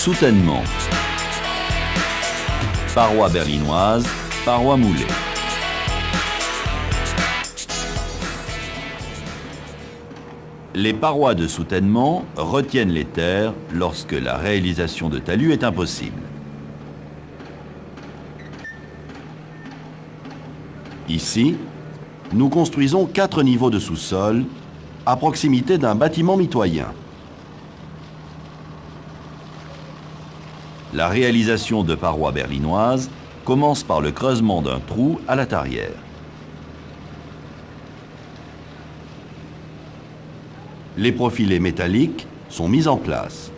Soutènement. Parois berlinoises, parois moulées. Les parois de soutènement retiennent les terres lorsque la réalisation de talus est impossible. Ici, nous construisons 4 niveaux de sous-sol à proximité d'un bâtiment mitoyen. La réalisation de parois berlinoises commence par le creusement d'un trou à la tarière. Les profilés métalliques sont mis en place.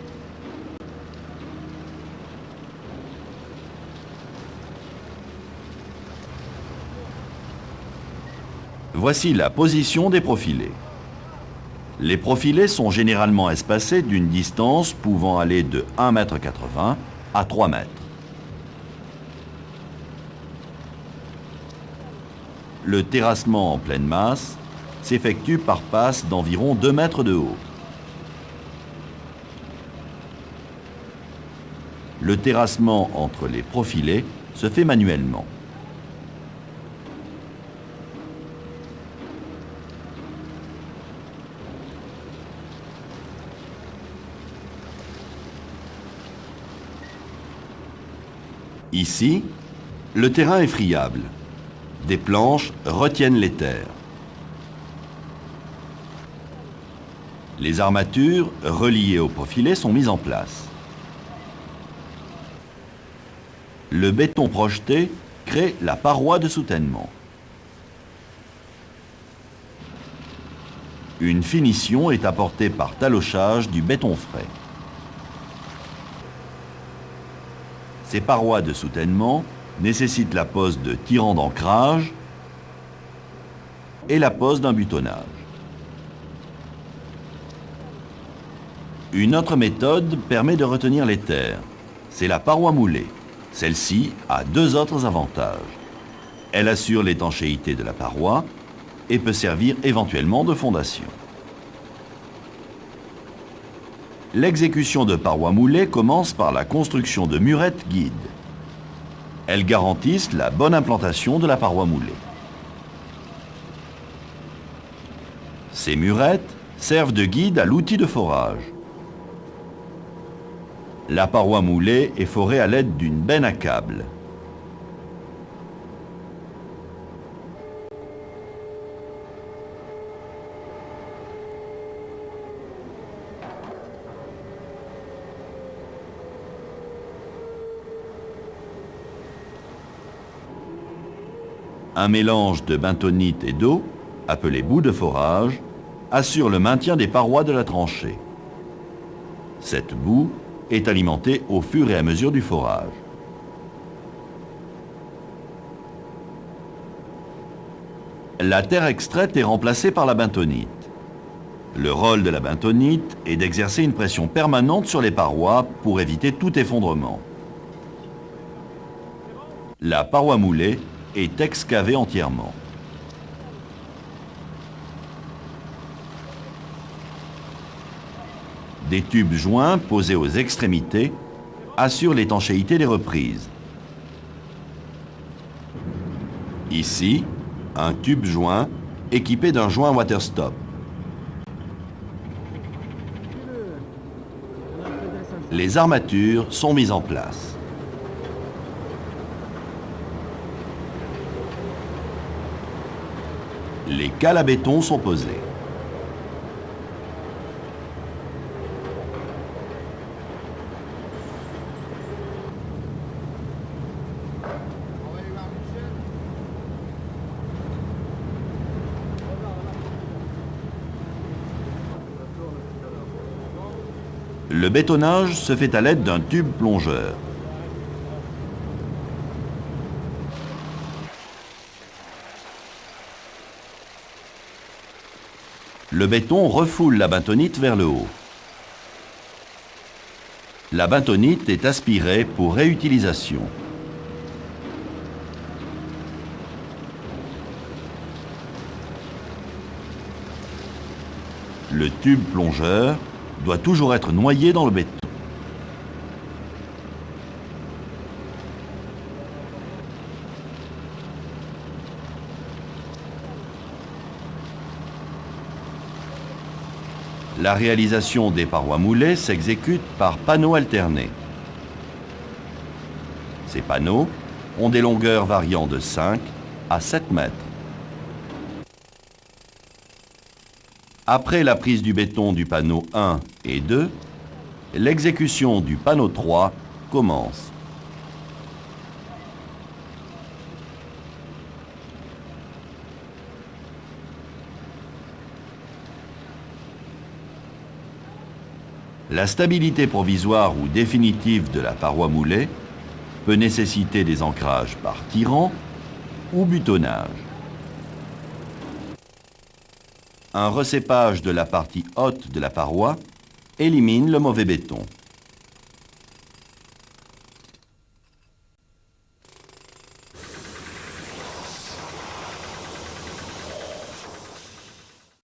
Voici la position des profilés. Les profilés sont généralement espacés d'une distance pouvant aller de 1,80 m à 3 mètres. Le terrassement en pleine masse s'effectue par passes d'environ 2 mètres de haut. Le terrassement entre les profilés se fait manuellement. Ici, le terrain est friable. Des planches retiennent les terres. Les armatures reliées au profilé sont mises en place. Le béton projeté crée la paroi de soutènement. Une finition est apportée par talochage du béton frais. Ces parois de soutènement nécessitent la pose de tirants d'ancrage et la pose d'un butonnage. Une autre méthode permet de retenir les terres. C'est la paroi moulée. Celle-ci a 2 autres avantages. Elle assure l'étanchéité de la paroi et peut servir éventuellement de fondation. L'exécution de parois moulées commence par la construction de murettes guides. Elles garantissent la bonne implantation de la paroi moulée. Ces murettes servent de guide à l'outil de forage. La paroi moulée est forée à l'aide d'une benne à câble. Un mélange de bentonite et d'eau, appelé boue de forage, assure le maintien des parois de la tranchée. Cette boue est alimentée au fur et à mesure du forage. La terre extraite est remplacée par la bentonite. Le rôle de la bentonite est d'exercer une pression permanente sur les parois pour éviter tout effondrement. La paroi moulée est excavée entièrement. Des tubes joints posés aux extrémités assurent l'étanchéité des reprises. Ici, un tube joint équipé d'un joint waterstop. Les armatures sont mises en place. Les cales à béton sont posées. Le bétonnage se fait à l'aide d'un tube plongeur. Le béton refoule la bentonite vers le haut. La bentonite est aspirée pour réutilisation. Le tube plongeur doit toujours être noyé dans le béton. La réalisation des parois moulées s'exécute par panneaux alternés. Ces panneaux ont des longueurs variant de 5 à 7 mètres. Après la prise du béton du panneau 1 et 2, l'exécution du panneau 3 commence. La stabilité provisoire ou définitive de la paroi moulée peut nécessiter des ancrages par tirant ou butonnage. Un recépage de la partie haute de la paroi élimine le mauvais béton.